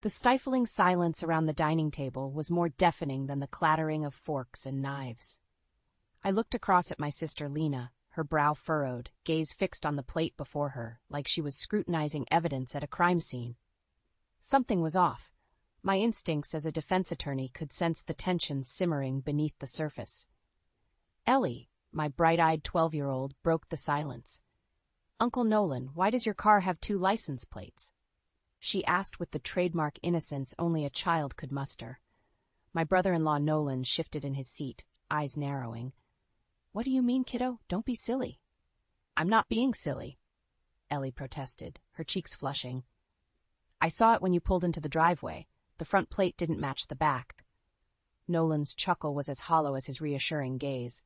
The stifling silence around the dining table was more deafening than the clattering of forks and knives. I looked across at my sister Lena, her brow furrowed, gaze fixed on the plate before her, like she was scrutinizing evidence at a crime scene. Something was off. My instincts as a defense attorney could sense the tension simmering beneath the surface. Ellie, my bright-eyed 12-year-old, broke the silence. "Uncle Nolan, why does your car have 2 license plates?" She asked with the trademark innocence only a child could muster. My brother-in-law Nolan shifted in his seat, eyes narrowing. "What do you mean, kiddo? Don't be silly." "I'm not being silly," Ellie protested, her cheeks flushing. "I saw it when you pulled into the driveway. The front plate didn't match the back." Nolan's chuckle was as hollow as his reassuring gaze.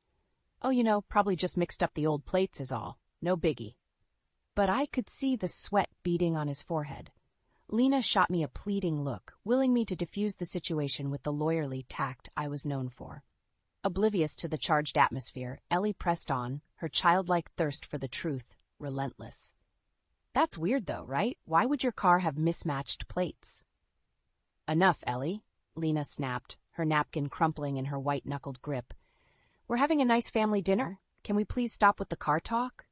"Oh, probably just mixed up the old plates is all. No biggie." But I could see the sweat beading on his forehead. Lena shot me a pleading look, willing me to diffuse the situation with the lawyerly tact I was known for. Oblivious to the charged atmosphere, Ellie pressed on, her childlike thirst for the truth relentless. "That's weird though, right? Why would your car have mismatched plates?" "Enough, Ellie," Lena snapped, her napkin crumpling in her white-knuckled grip. "We're having a nice family dinner. Can we please stop with the car talk?"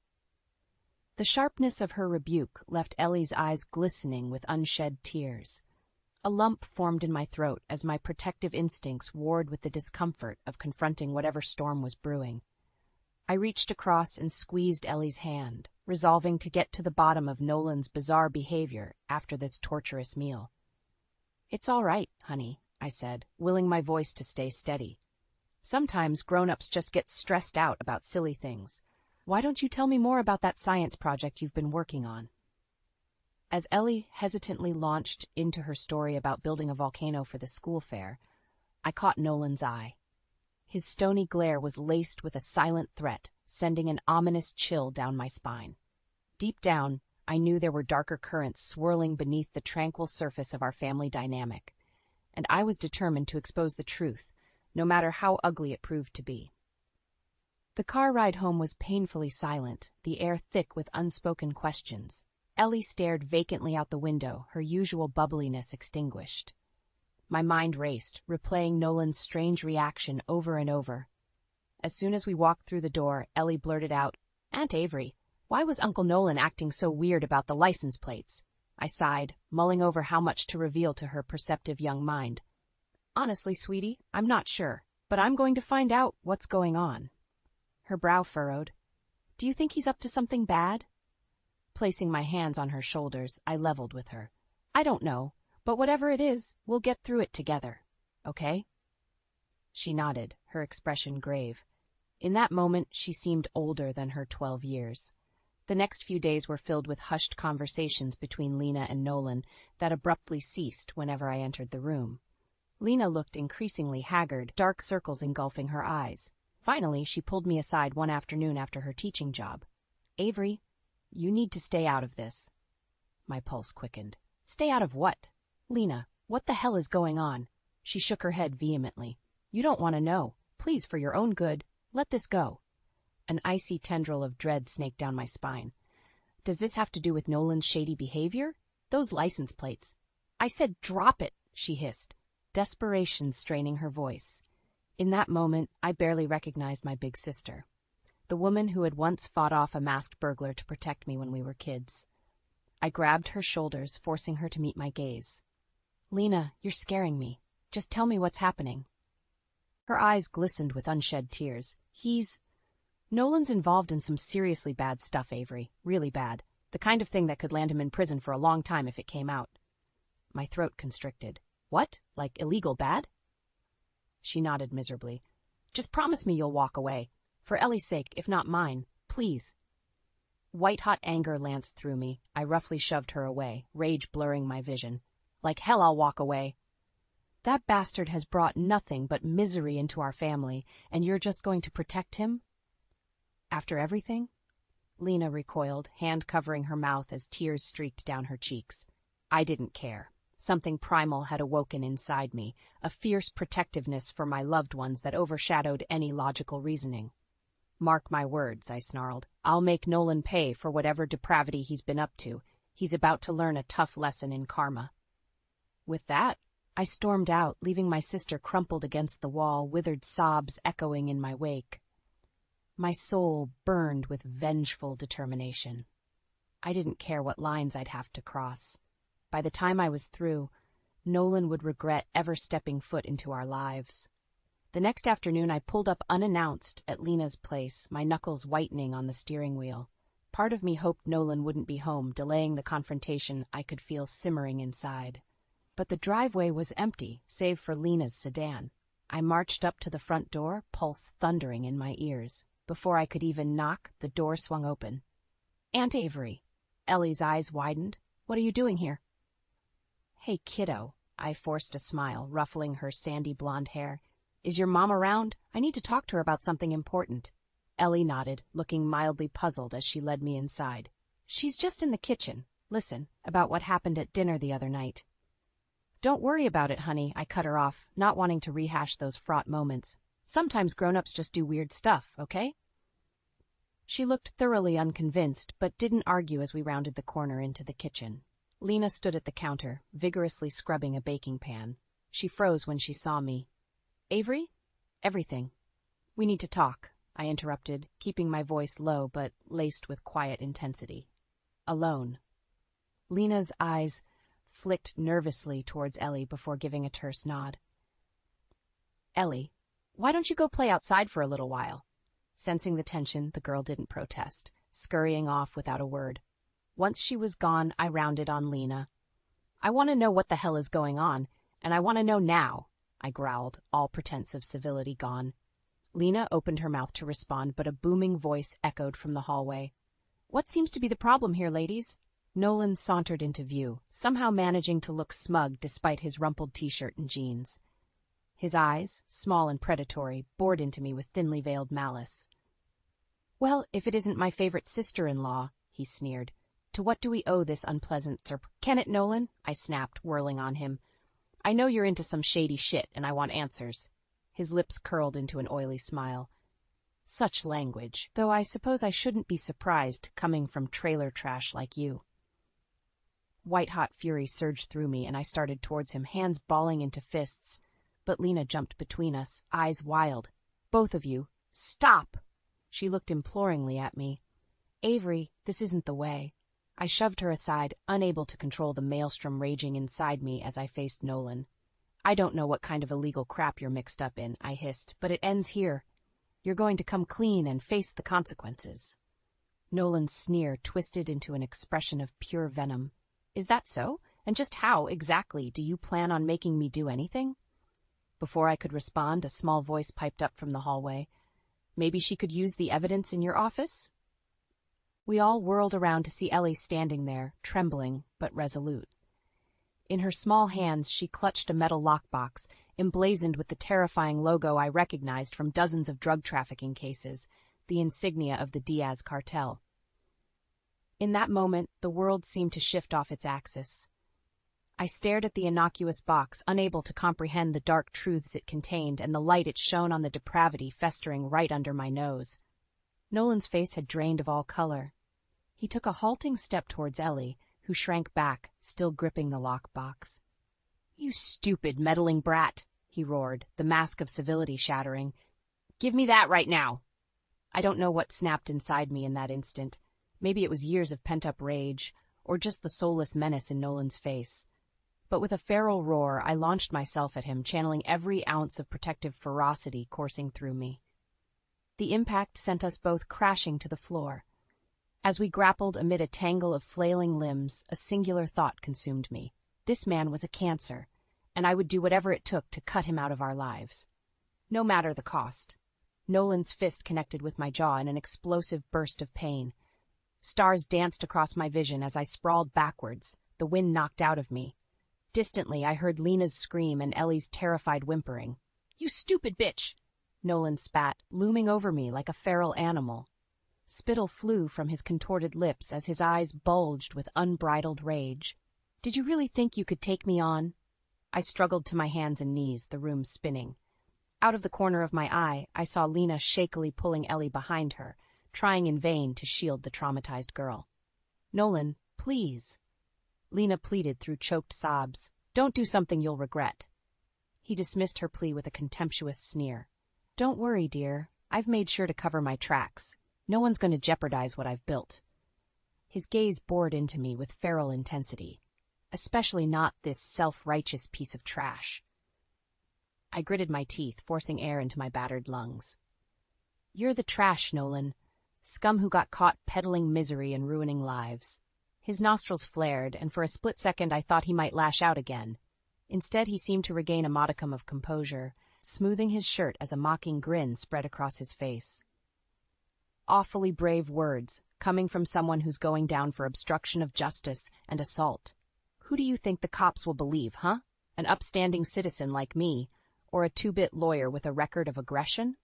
The sharpness of her rebuke left Ellie's eyes glistening with unshed tears. A lump formed in my throat as my protective instincts warred with the discomfort of confronting whatever storm was brewing. I reached across and squeezed Ellie's hand, resolving to get to the bottom of Nolan's bizarre behavior after this torturous meal. "It's all right, honey," I said, willing my voice to stay steady. "Sometimes grown-ups just get stressed out about silly things. Why don't you tell me more about that science project you've been working on?" As Ellie hesitantly launched into her story about building a volcano for the school fair, I caught Nolan's eye. His stony glare was laced with a silent threat, sending an ominous chill down my spine. Deep down, I knew there were darker currents swirling beneath the tranquil surface of our family dynamic, and I was determined to expose the truth, no matter how ugly it proved to be. The car ride home was painfully silent, the air thick with unspoken questions. Ellie stared vacantly out the window, her usual bubbliness extinguished. My mind raced, replaying Nolan's strange reaction over and over. As soon as we walked through the door, Ellie blurted out, "Aunt Avery, why was Uncle Nolan acting so weird about the license plates?" I sighed, mulling over how much to reveal to her perceptive young mind. "Honestly, sweetie, I'm not sure, but I'm going to find out what's going on." Her brow furrowed. "Do you think he's up to something bad?" Placing my hands on her shoulders, I leveled with her. "I don't know, but whatever it is, we'll get through it together. Okay?" She nodded, her expression grave. In that moment, she seemed older than her 12 years. The next few days were filled with hushed conversations between Lena and Nolan that abruptly ceased whenever I entered the room. Lena looked increasingly haggard, dark circles engulfing her eyes. Finally, she pulled me aside one afternoon after her teaching job. "Avery, you need to stay out of this." My pulse quickened. "Stay out of what?" "Lena, what the hell is going on?" She shook her head vehemently. "You don't want to know. Please, for your own good, let this go." An icy tendril of dread snaked down my spine. "Does this have to do with Nolan's shady behavior? Those license plates." "I said drop it," she hissed, desperation straining her voice. In that moment, I barely recognized my big sister, the woman who had once fought off a masked burglar to protect me when we were kids. I grabbed her shoulders, forcing her to meet my gaze. "Lena, you're scaring me. Just tell me what's happening." Her eyes glistened with unshed tears. Nolan's involved in some seriously bad stuff, Avery. Really bad. The kind of thing that could land him in prison for a long time if it came out." My throat constricted. "What? Like illegal bad?" She nodded miserably. "Just promise me you'll walk away. For Ellie's sake, if not mine. Please." White-hot anger lanced through me. I roughly shoved her away, rage blurring my vision. "Like hell I'll walk away. That bastard has brought nothing but misery into our family, and you're just going to protect him? After everything?" Lena recoiled, hand covering her mouth as tears streaked down her cheeks. I didn't care. Something primal had awoken inside me, a fierce protectiveness for my loved ones that overshadowed any logical reasoning. "Mark my words," I snarled. "I'll make Nolan pay for whatever depravity he's been up to. He's about to learn a tough lesson in karma." With that, I stormed out, leaving my sister crumpled against the wall, withered sobs echoing in my wake. My soul burned with vengeful determination. I didn't care what lines I'd have to cross. By the time I was through, Nolan would regret ever stepping foot into our lives. The next afternoon I pulled up unannounced at Lena's place, my knuckles whitening on the steering wheel. Part of me hoped Nolan wouldn't be home, delaying the confrontation I could feel simmering inside. But the driveway was empty, save for Lena's sedan. I marched up to the front door, pulse thundering in my ears. Before I could even knock, the door swung open. "Aunt Avery." Ellie's eyes widened. "What are you doing here?" "Hey, kiddo." I forced a smile, ruffling her sandy blonde hair. "Is your mom around? I need to talk to her about something important." Ellie nodded, looking mildly puzzled as she led me inside. "She's just in the kitchen. Listen, about what happened at dinner the other night." "Don't worry about it, honey," I cut her off, not wanting to rehash those fraught moments. "Sometimes grown-ups just do weird stuff, okay?" She looked thoroughly unconvinced, but didn't argue as we rounded the corner into the kitchen. Lena stood at the counter, vigorously scrubbing a baking pan. She froze when she saw me. "Avery? Everything. We need to talk," I interrupted, keeping my voice low but laced with quiet intensity. "Alone." Lena's eyes flicked nervously towards Ellie before giving a terse nod. "Ellie, why don't you go play outside for a little while?" Sensing the tension, the girl didn't protest, scurrying off without a word. Once she was gone, I rounded on Lena. "I want to know what the hell is going on, and I want to know now," I growled, all pretense of civility gone. Lena opened her mouth to respond, but a booming voice echoed from the hallway. "What seems to be the problem here, ladies?" Nolan sauntered into view, somehow managing to look smug despite his rumpled t-shirt and jeans. His eyes, small and predatory, bored into me with thinly veiled malice. "Well, if it isn't my favorite sister-in-law," he sneered. "To what do we owe this unpleasant Can it, Nolan?" I snapped, whirling on him. "I know you're into some shady shit, and I want answers." His lips curled into an oily smile. "Such language, though I suppose I shouldn't be surprised coming from trailer trash like you." White-hot fury surged through me, and I started towards him, hands balling into fists. But Lena jumped between us, eyes wild. "Both of you, stop!" She looked imploringly at me. "Avery, this isn't the way." I shoved her aside, unable to control the maelstrom raging inside me as I faced Nolan. "I don't know what kind of illegal crap you're mixed up in," I hissed, "but it ends here. You're going to come clean and face the consequences." Nolan's sneer twisted into an expression of pure venom. "Is that so? And just how, exactly, do you plan on making me do anything?" Before I could respond, a small voice piped up from the hallway. "Maybe she could use the evidence in your office?" We all whirled around to see Ellie standing there, trembling but resolute. In her small hands she clutched a metal lockbox, emblazoned with the terrifying logo I recognized from dozens of drug trafficking cases, the insignia of the Diaz cartel. In that moment, the world seemed to shift off its axis. I stared at the innocuous box, unable to comprehend the dark truths it contained and the light it shone on the depravity festering right under my nose. Nolan's face had drained of all color. He took a halting step towards Ellie, who shrank back, still gripping the lockbox. "You stupid, meddling brat," he roared, the mask of civility shattering. "Give me that right now." I don't know what snapped inside me in that instant. Maybe it was years of pent-up rage, or just the soulless menace in Nolan's face. But with a feral roar, I launched myself at him, channeling every ounce of protective ferocity coursing through me. The impact sent us both crashing to the floor. As we grappled amid a tangle of flailing limbs, a singular thought consumed me. This man was a cancer, and I would do whatever it took to cut him out of our lives. No matter the cost. Nolan's fist connected with my jaw in an explosive burst of pain. Stars danced across my vision as I sprawled backwards, the wind knocked out of me. Distantly, I heard Lena's scream and Ellie's terrified whimpering. "You stupid bitch!" Nolan spat, looming over me like a feral animal. Spittle flew from his contorted lips as his eyes bulged with unbridled rage. "Did you really think you could take me on?" I struggled to my hands and knees, the room spinning. Out of the corner of my eye, I saw Lena shakily pulling Ellie behind her, trying in vain to shield the traumatized girl. "Nolan, please." Lena pleaded through choked sobs. Don't do something you'll regret." He dismissed her plea with a contemptuous sneer. "Don't worry, dear. I've made sure to cover my tracks. No one's going to jeopardize what I've built." His gaze bored into me with feral intensity. Especially not this self-righteous piece of trash. I gritted my teeth, forcing air into my battered lungs. "You're the trash, Nolan. Scum who got caught peddling misery and ruining lives." His nostrils flared, and for a split second I thought he might lash out again. Instead, he seemed to regain a modicum of composure, smoothing his shirt as a mocking grin spread across his face. Awfully brave words, coming from someone who's going down for obstruction of justice and assault. Who do you think the cops will believe, huh? An upstanding citizen like me, or a two-bit lawyer with a record of aggression?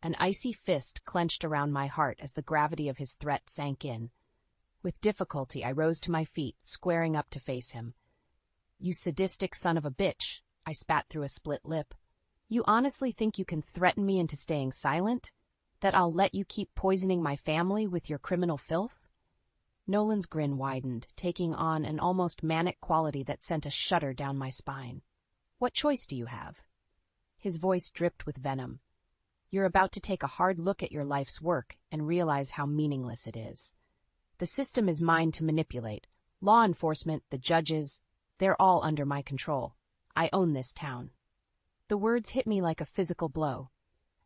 An icy fist clenched around my heart as the gravity of his threat sank in. With difficulty, I rose to my feet, squaring up to face him. "You sadistic son of a bitch," I spat through a split lip. "You honestly think you can threaten me into staying silent? That I'll let you keep poisoning my family with your criminal filth?" Nolan's grin widened, taking on an almost manic quality that sent a shudder down my spine. "What choice do you have?" His voice dripped with venom. "You're about to take a hard look at your life's work and realize how meaningless it is. The system is mine to manipulate. Law enforcement, the judges, they're all under my control. I own this town." The words hit me like a physical blow.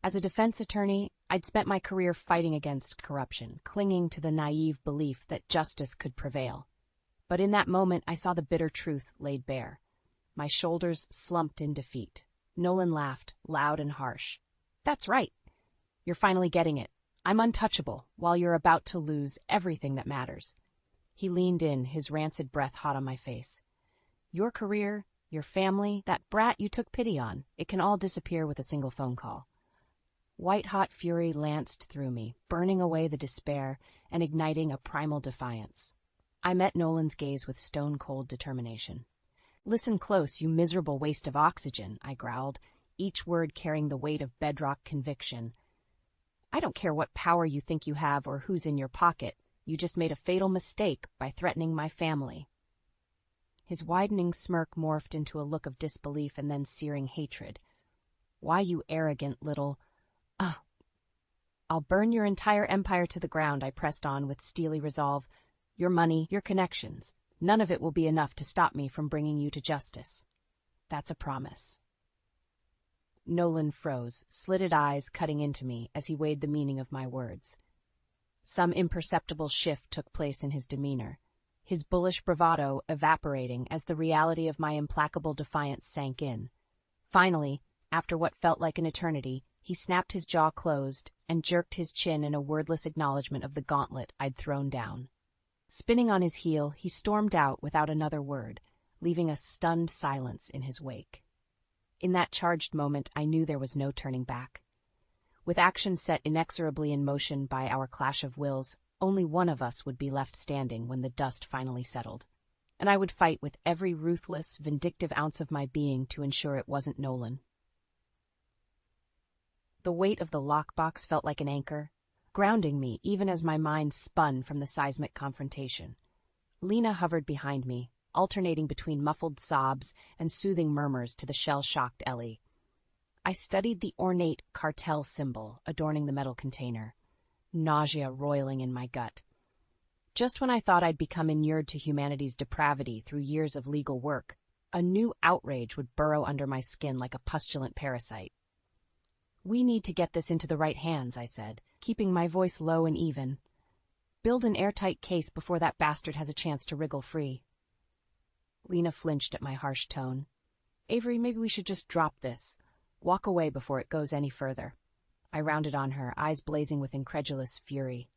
As a defense attorney, I'd spent my career fighting against corruption, clinging to the naive belief that justice could prevail. But in that moment, I saw the bitter truth laid bare. My shoulders slumped in defeat. Nolan laughed, loud and harsh. "That's right. You're finally getting it. I'm untouchable, while you're about to lose everything that matters." He leaned in, his rancid breath hot on my face. "Your career, your family, that brat you took pity on, it can all disappear with a single phone call." White-hot fury lanced through me, burning away the despair and igniting a primal defiance. I met Nolan's gaze with stone-cold determination. "Listen close, you miserable waste of oxygen," I growled, each word carrying the weight of bedrock conviction. "I don't care what power you think you have or who's in your pocket. You just made a fatal mistake by threatening my family." His widening smirk morphed into a look of disbelief and then searing hatred. "Why, you arrogant little—" "I'll burn your entire empire to the ground," I pressed on with steely resolve. "Your money, your connections. None of it will be enough to stop me from bringing you to justice. That's a promise." Nolan froze, slitted eyes cutting into me as he weighed the meaning of my words. Some imperceptible shift took place in his demeanor, his bullish bravado evaporating as the reality of my implacable defiance sank in. Finally, after what felt like an eternity, he snapped his jaw closed and jerked his chin in a wordless acknowledgement of the gauntlet I'd thrown down. Spinning on his heel, he stormed out without another word, leaving a stunned silence in his wake. In that charged moment, I knew there was no turning back. With action set inexorably in motion by our clash of wills, only one of us would be left standing when the dust finally settled. And I would fight with every ruthless, vindictive ounce of my being to ensure it wasn't Nolan. The weight of the lockbox felt like an anchor, grounding me even as my mind spun from the seismic confrontation. Lena hovered behind me, alternating between muffled sobs and soothing murmurs to the shell-shocked Ellie. I studied the ornate cartel symbol adorning the metal container, nausea roiling in my gut. Just when I thought I'd become inured to humanity's depravity through years of legal work, a new outrage would burrow under my skin like a pustulant parasite. "We need to get this into the right hands," I said, keeping my voice low and even. "Build an airtight case before that bastard has a chance to wriggle free." Lena flinched at my harsh tone. "Avery, maybe we should just drop this. Walk away before it goes any further." I rounded on her, eyes blazing with incredulous fury.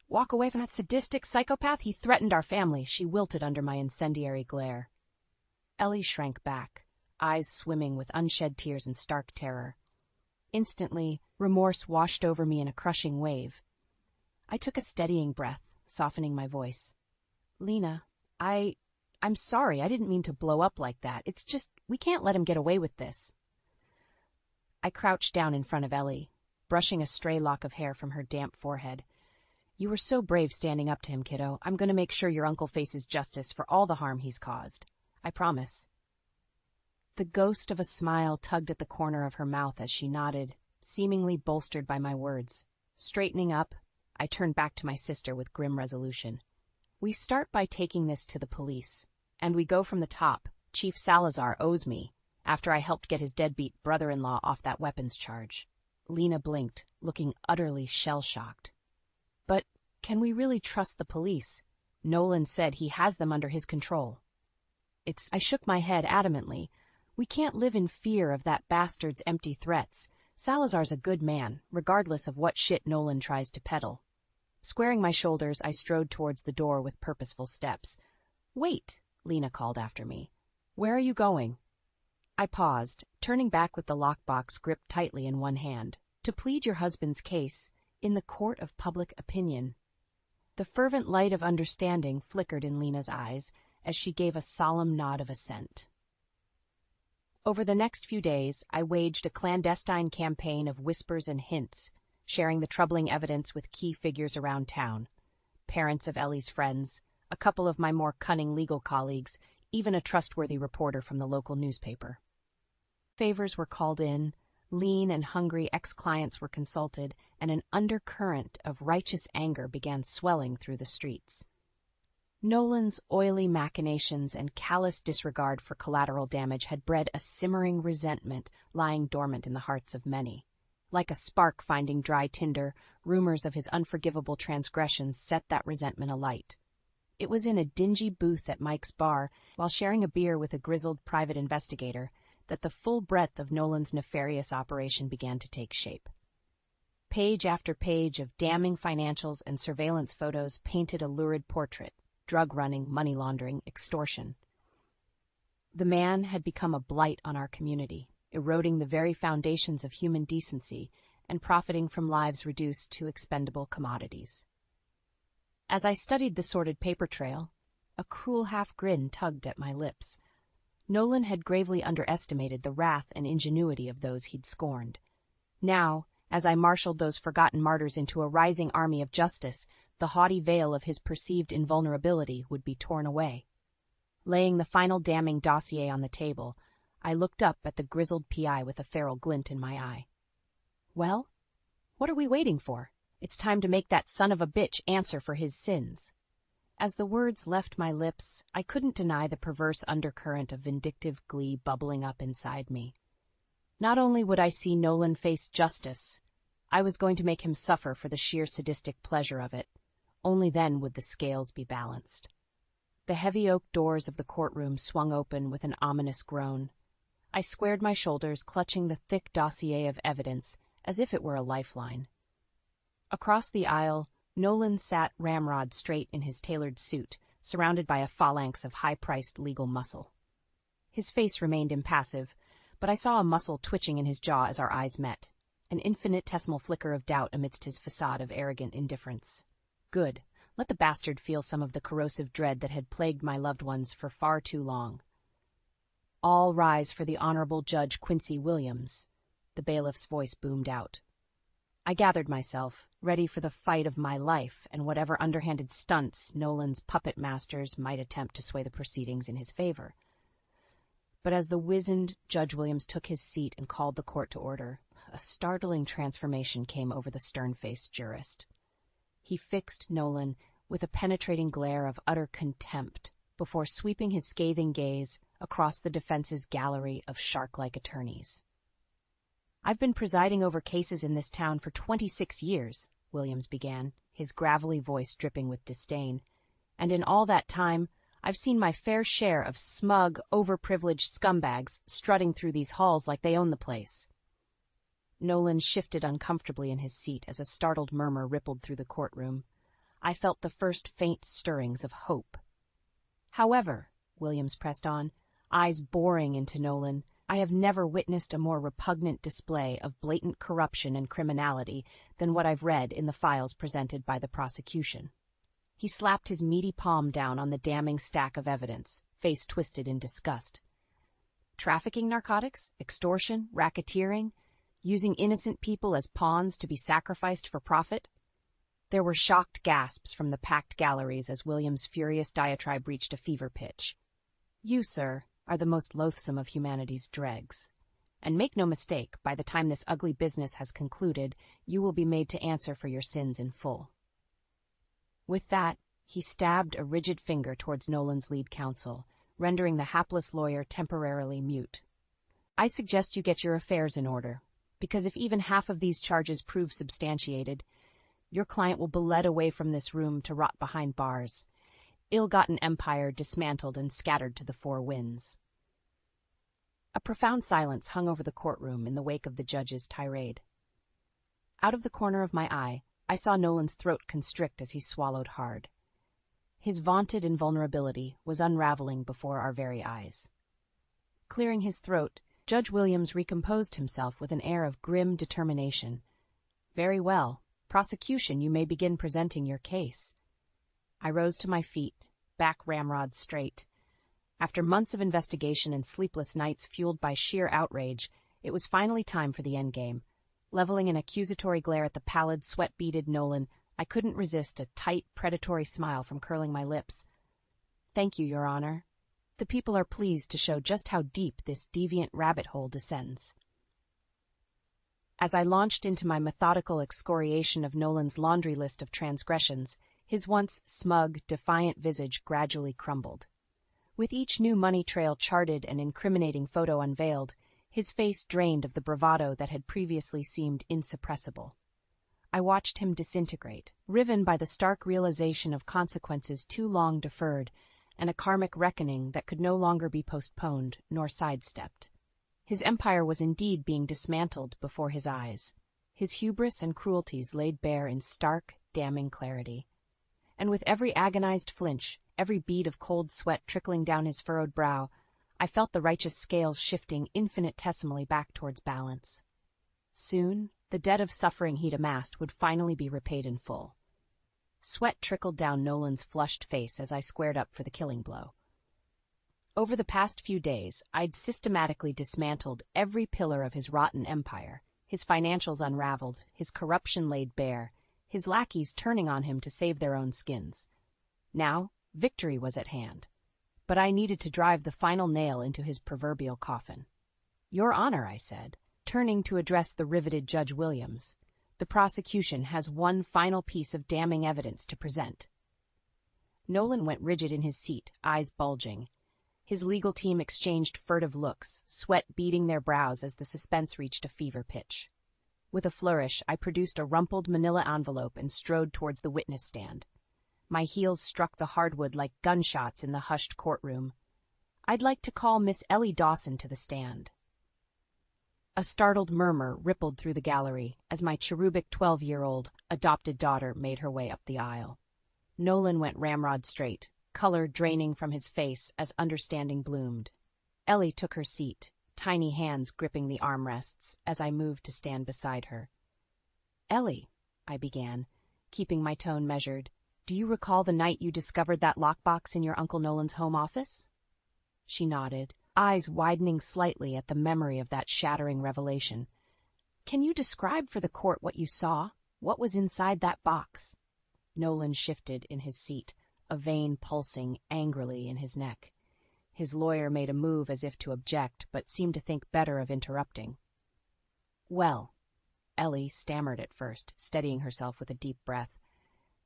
"Walk away from that sadistic psychopath? He threatened our family," she wilted under my incendiary glare. Ellie shrank back, eyes swimming with unshed tears and stark terror. Instantly, remorse washed over me in a crushing wave. I took a steadying breath, softening my voice. "Lena, I'm sorry, I didn't mean to blow up like that. It's just, we can't let him get away with this." I crouched down in front of Ellie, brushing a stray lock of hair from her damp forehead. "You were so brave standing up to him, kiddo. I'm going to make sure your uncle faces justice for all the harm he's caused. I promise." The ghost of a smile tugged at the corner of her mouth as she nodded, seemingly bolstered by my words. Straightening up, I turned back to my sister with grim resolution. We start by taking this to the police, and we go from the top. Chief Salazar owes me, after I helped get his deadbeat brother-in-law off that weapons charge. Lena blinked, looking utterly shell-shocked. But can we really trust the police? Nolan said he has them under his control. I shook my head adamantly. We can't live in fear of that bastard's empty threats. Salazar's a good man, regardless of what shit Nolan tries to peddle. Squaring my shoulders, I strode towards the door with purposeful steps. Wait, Lena called after me. Where are you going? I paused, turning back with the lockbox gripped tightly in one hand. To plead your husband's case, in the court of public opinion. The fervent light of understanding flickered in Lena's eyes as she gave a solemn nod of assent. Over the next few days, I waged a clandestine campaign of whispers and hints, sharing the troubling evidence with key figures around town. Parents of Ellie's friends, a couple of my more cunning legal colleagues, even a trustworthy reporter from the local newspaper. Favors were called in, lean and hungry ex-clients were consulted, and an undercurrent of righteous anger began swelling through the streets. Nolan's oily machinations and callous disregard for collateral damage had bred a simmering resentment lying dormant in the hearts of many. Like a spark finding dry tinder, rumors of his unforgivable transgressions set that resentment alight. It was in a dingy booth at Mike's bar, while sharing a beer with a grizzled private investigator, that the full breadth of Nolan's nefarious operation began to take shape. Page after page of damning financials and surveillance photos painted a lurid portrait: drug running, money laundering, extortion. The man had become a blight on our community, eroding the very foundations of human decency and profiting from lives reduced to expendable commodities. As I studied the sordid paper trail, a cruel half-grin tugged at my lips. Nolan had gravely underestimated the wrath and ingenuity of those he'd scorned. Now, as I marshaled those forgotten martyrs into a rising army of justice, the haughty veil of his perceived invulnerability would be torn away. Laying the final damning dossier on the table, I looked up at the grizzled PI with a feral glint in my eye. Well, what are we waiting for? It's time to make that son of a bitch answer for his sins. As the words left my lips, I couldn't deny the perverse undercurrent of vindictive glee bubbling up inside me. Not only would I see Nolan face justice, I was going to make him suffer for the sheer sadistic pleasure of it. Only then would the scales be balanced. The heavy oak doors of the courtroom swung open with an ominous groan. I squared my shoulders, clutching the thick dossier of evidence as if it were a lifeline. Across the aisle, Nolan sat ramrod straight in his tailored suit, surrounded by a phalanx of high-priced legal muscle. His face remained impassive, but I saw a muscle twitching in his jaw as our eyes met, an infinitesimal flicker of doubt amidst his facade of arrogant indifference. Good. Let the bastard feel some of the corrosive dread that had plagued my loved ones for far too long. All rise for the Honorable Judge Quincy Williams, the bailiff's voice boomed out. I gathered myself, ready for the fight of my life and whatever underhanded stunts Nolan's puppet masters might attempt to sway the proceedings in his favor. But as the wizened Judge Williams took his seat and called the court to order, a startling transformation came over the stern-faced jurist. He fixed Nolan with a penetrating glare of utter contempt before sweeping his scathing gaze across the defense's gallery of shark-like attorneys. I've been presiding over cases in this town for 26 years, Williams began, his gravelly voice dripping with disdain, and in all that time, I've seen my fair share of smug, overprivileged scumbags strutting through these halls like they own the place. Nolan shifted uncomfortably in his seat as a startled murmur rippled through the courtroom. I felt the first faint stirrings of hope. However, Williams pressed on, eyes boring into Nolan, I have never witnessed a more repugnant display of blatant corruption and criminality than what I've read in the files presented by the prosecution. He slapped his meaty palm down on the damning stack of evidence, face twisted in disgust. Trafficking narcotics, extortion, racketeering, using innocent people as pawns to be sacrificed for profit? There were shocked gasps from the packed galleries as Williams' furious diatribe reached a fever pitch. You, sir, are the most loathsome of humanity's dregs. And make no mistake, by the time this ugly business has concluded, you will be made to answer for your sins in full." With that, he stabbed a rigid finger towards Nolan's lead counsel, rendering the hapless lawyer temporarily mute. "I suggest you get your affairs in order, because if even half of these charges prove substantiated, your client will be led away from this room to rot behind bars, ill-gotten empire dismantled and scattered to the four winds." A profound silence hung over the courtroom in the wake of the judge's tirade. Out of the corner of my eye, I saw Nolan's throat constrict as he swallowed hard. His vaunted invulnerability was unraveling before our very eyes. Clearing his throat, Judge Williams recomposed himself with an air of grim determination. "Very well. Prosecution, you may begin presenting your case." I rose to my feet, back ramrod straight. After months of investigation and sleepless nights fueled by sheer outrage, it was finally time for the endgame. Leveling an accusatory glare at the pallid, sweat-beaded Nolan, I couldn't resist a tight, predatory smile from curling my lips. "Thank you, Your Honor. The people are pleased to show just how deep this deviant rabbit hole descends." As I launched into my methodical excoriation of Nolan's laundry list of transgressions, his once smug, defiant visage gradually crumbled. With each new money trail charted and incriminating photo unveiled, his face drained of the bravado that had previously seemed insuppressible. I watched him disintegrate, riven by the stark realization of consequences too long deferred, and a karmic reckoning that could no longer be postponed nor sidestepped. His empire was indeed being dismantled before his eyes, his hubris and cruelties laid bare in stark, damning clarity. And with every agonized flinch, every bead of cold sweat trickling down his furrowed brow, I felt the righteous scales shifting infinitesimally back towards balance. Soon, the debt of suffering he'd amassed would finally be repaid in full. Sweat trickled down Nolan's flushed face as I squared up for the killing blow. Over the past few days, I'd systematically dismantled every pillar of his rotten empire, his financials unraveled, his corruption laid bare, his lackeys turning on him to save their own skins. Now, victory was at hand, but I needed to drive the final nail into his proverbial coffin. "Your Honor," I said, turning to address the riveted Judge Williams, "the prosecution has one final piece of damning evidence to present." Nolan went rigid in his seat, eyes bulging. His legal team exchanged furtive looks, sweat beading their brows as the suspense reached a fever pitch. With a flourish, I produced a rumpled manila envelope and strode towards the witness stand. My heels struck the hardwood like gunshots in the hushed courtroom. "I'd like to call Miss Ellie Dawson to the stand." A startled murmur rippled through the gallery as my cherubic 12-year-old adopted daughter made her way up the aisle. Nolan went ramrod straight, color draining from his face as understanding bloomed. Ellie took her seat, tiny hands gripping the armrests as I moved to stand beside her. "Ellie," I began, keeping my tone measured, "do you recall the night you discovered that lockbox in your Uncle Nolan's home office?" She nodded, eyes widening slightly at the memory of that shattering revelation. "Can you describe for the court what you saw? What was inside that box?" Nolan shifted in his seat, a vein pulsing angrily in his neck. His lawyer made a move as if to object, but seemed to think better of interrupting. "Well," Ellie stammered at first, steadying herself with a deep breath.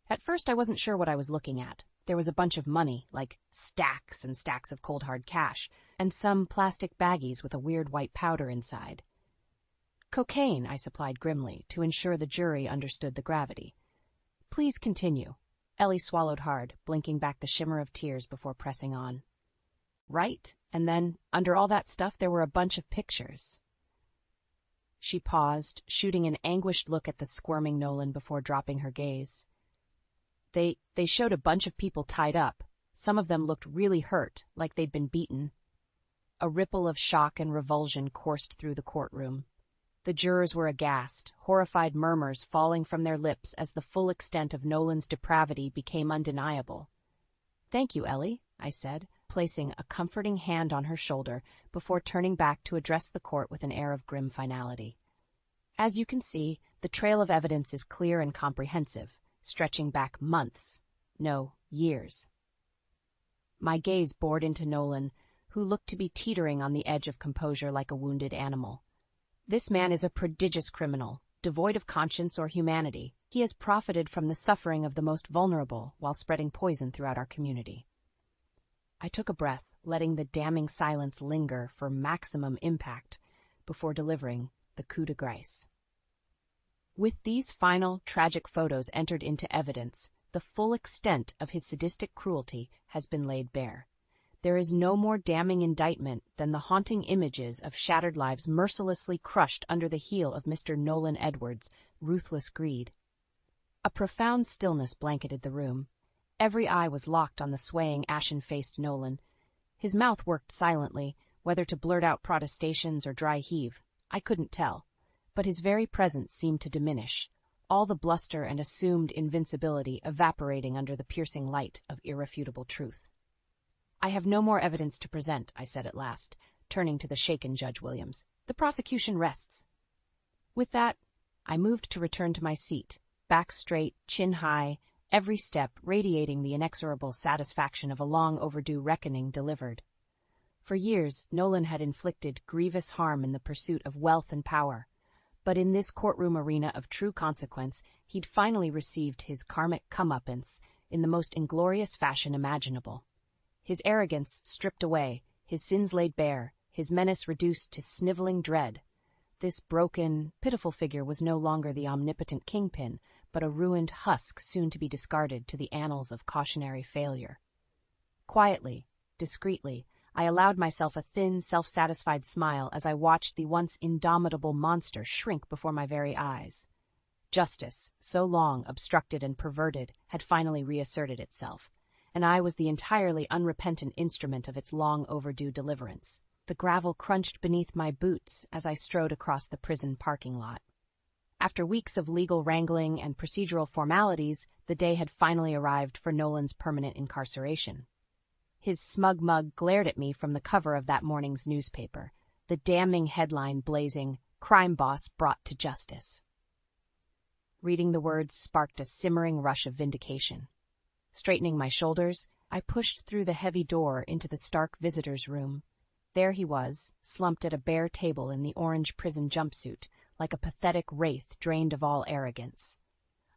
"At first I wasn't sure what I was looking at. There was a bunch of money, like stacks and stacks of cold hard cash, and some plastic baggies with a weird white powder inside." "Cocaine," I supplied grimly, to ensure the jury understood the gravity. "Please continue." Ellie swallowed hard, blinking back the shimmer of tears before pressing on. "Right, and then, under all that stuff, there were a bunch of pictures." She paused, shooting an anguished look at the squirming Nolan before dropping her gaze. They showed a bunch of people tied up. Some of them looked really hurt, like they'd been beaten." A ripple of shock and revulsion coursed through the courtroom. The jurors were aghast, horrified murmurs falling from their lips as the full extent of Nolan's depravity became undeniable. "Thank you, Ellie," I said, placing a comforting hand on her shoulder before turning back to address the court with an air of grim finality. "As you can see, the trail of evidence is clear and comprehensive, stretching back months, no, years." My gaze bored into Nolan, who looked to be teetering on the edge of composure like a wounded animal. "This man is a prodigious criminal, devoid of conscience or humanity. He has profited from the suffering of the most vulnerable while spreading poison throughout our community." I took a breath, letting the damning silence linger for maximum impact before delivering the coup de grace. With these final, tragic photos entered into evidence, the full extent of his sadistic cruelty has been laid bare. There is no more damning indictment than the haunting images of shattered lives mercilessly crushed under the heel of Mr. Nolan Edwards' ruthless greed. A profound stillness blanketed the room. Every eye was locked on the swaying, ashen-faced Nolan. His mouth worked silently, whether to blurt out protestations or dry heave. I couldn't tell, but his very presence seemed to diminish, all the bluster and assumed invincibility evaporating under the piercing light of irrefutable truth. "I have no more evidence to present," I said at last, turning to the shaken Judge Williams. "The prosecution rests." With that, I moved to return to my seat, back straight, chin high, every step radiating the inexorable satisfaction of a long-overdue reckoning delivered. For years, Nolan had inflicted grievous harm in the pursuit of wealth and power, but in this courtroom arena of true consequence, he'd finally received his karmic comeuppance in the most inglorious fashion imaginable. His arrogance stripped away, his sins laid bare, his menace reduced to sniveling dread. This broken, pitiful figure was no longer the omnipotent kingpin, but a ruined husk soon to be discarded to the annals of cautionary failure. Quietly, discreetly, I allowed myself a thin, self-satisfied smile as I watched the once indomitable monster shrink before my very eyes. Justice, so long obstructed and perverted, had finally reasserted itself, and I was the entirely unrepentant instrument of its long-overdue deliverance. The gravel crunched beneath my boots as I strode across the prison parking lot. After weeks of legal wrangling and procedural formalities, the day had finally arrived for Nolan's permanent incarceration. His smug mug glared at me from the cover of that morning's newspaper, the damning headline blazing, "Crime Boss Brought to Justice." Reading the words sparked a simmering rush of vindication. Straightening my shoulders, I pushed through the heavy door into the stark visitor's room. There he was, slumped at a bare table in the orange prison jumpsuit, like a pathetic wraith drained of all arrogance.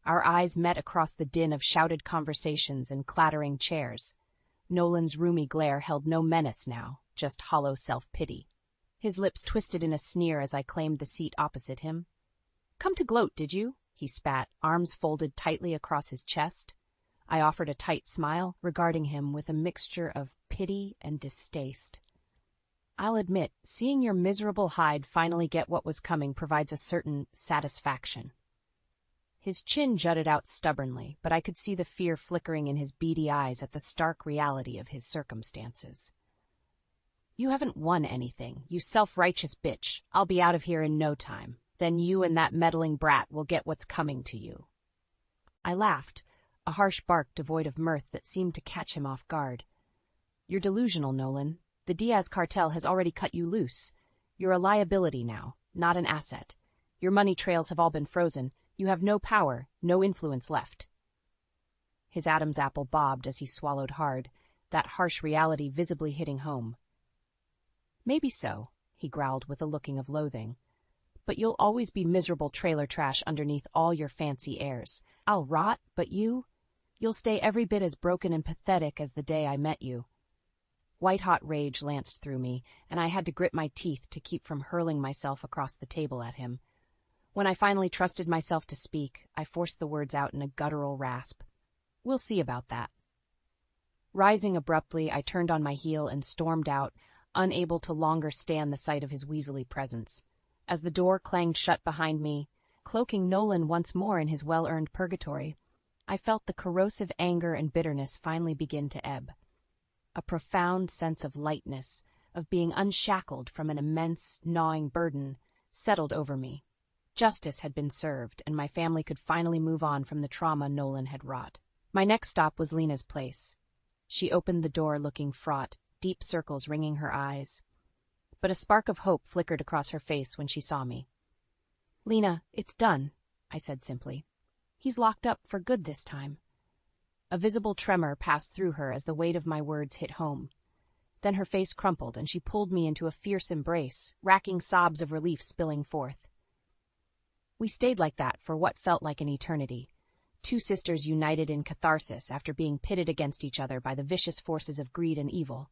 Our eyes met across the din of shouted conversations and clattering chairs. Nolan's roomy glare held no menace now, just hollow self-pity. His lips twisted in a sneer as I claimed the seat opposite him. "Come to gloat, did you?" he spat, arms folded tightly across his chest. I offered a tight smile, regarding him with a mixture of pity and distaste. "I'll admit, seeing your miserable hide finally get what was coming provides a certain satisfaction." His chin jutted out stubbornly, but I could see the fear flickering in his beady eyes at the stark reality of his circumstances. "You haven't won anything, you self-righteous bitch. I'll be out of here in no time. Then you and that meddling brat will get what's coming to you." I laughed, a harsh bark devoid of mirth that seemed to catch him off guard. "You're delusional, Nolan. The Diaz cartel has already cut you loose. You're a liability now, not an asset. Your money trails have all been frozen. You have no power, no influence left." His Adam's apple bobbed as he swallowed hard, that harsh reality visibly hitting home. "Maybe so," he growled with a looking of loathing. "But you'll always be miserable trailer trash underneath all your fancy airs. I'll rot, but you'll stay every bit as broken and pathetic as the day I met you." White-hot rage lanced through me, and I had to grit my teeth to keep from hurling myself across the table at him. When I finally trusted myself to speak, I forced the words out in a guttural rasp. "We'll see about that." Rising abruptly, I turned on my heel and stormed out, unable to longer stand the sight of his weaselly presence. As the door clanged shut behind me, cloaking Nolan once more in his well-earned purgatory, I felt the corrosive anger and bitterness finally begin to ebb. A profound sense of lightness, of being unshackled from an immense, gnawing burden, settled over me. Justice had been served, and my family could finally move on from the trauma Nolan had wrought. My next stop was Lena's place. She opened the door looking fraught, deep circles ringing her eyes. But a spark of hope flickered across her face when she saw me. "Lena, it's done," I said simply. "He's locked up for good this time." A visible tremor passed through her as the weight of my words hit home. Then her face crumpled and she pulled me into a fierce embrace, racking sobs of relief spilling forth. We stayed like that for what felt like an eternity. Two sisters united in catharsis after being pitted against each other by the vicious forces of greed and evil.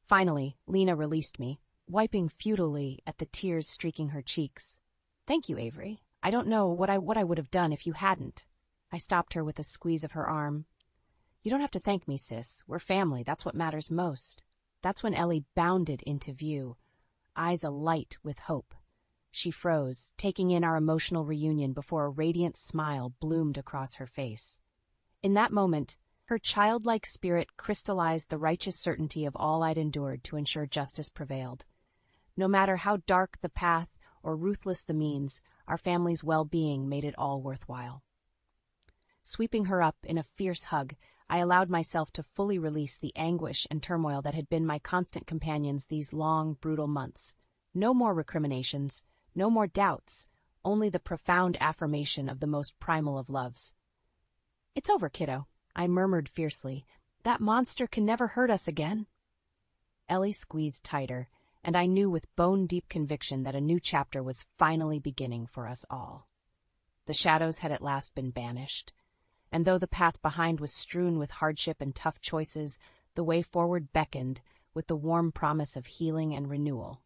Finally, Lena released me, wiping futilely at the tears streaking her cheeks. "Thank you, Avery. I don't know what I would have done if you hadn't." I stopped her with a squeeze of her arm. "You don't have to thank me, sis. We're family. That's what matters most." That's when Ellie bounded into view, eyes alight with hope. She froze, taking in our emotional reunion before a radiant smile bloomed across her face. In that moment, her childlike spirit crystallized the righteous certainty of all I'd endured to ensure justice prevailed. No matter how dark the path or ruthless the means, our family's well-being made it all worthwhile. Sweeping her up in a fierce hug, I allowed myself to fully release the anguish and turmoil that had been my constant companions these long, brutal months. No more recriminations, no more doubts, only the profound affirmation of the most primal of loves. "It's over, kiddo," I murmured fiercely. "That monster can never hurt us again." Ellie squeezed tighter, and I knew with bone-deep conviction that a new chapter was finally beginning for us all. The shadows had at last been banished, and though the path behind was strewn with hardship and tough choices, the way forward beckoned with the warm promise of healing and renewal.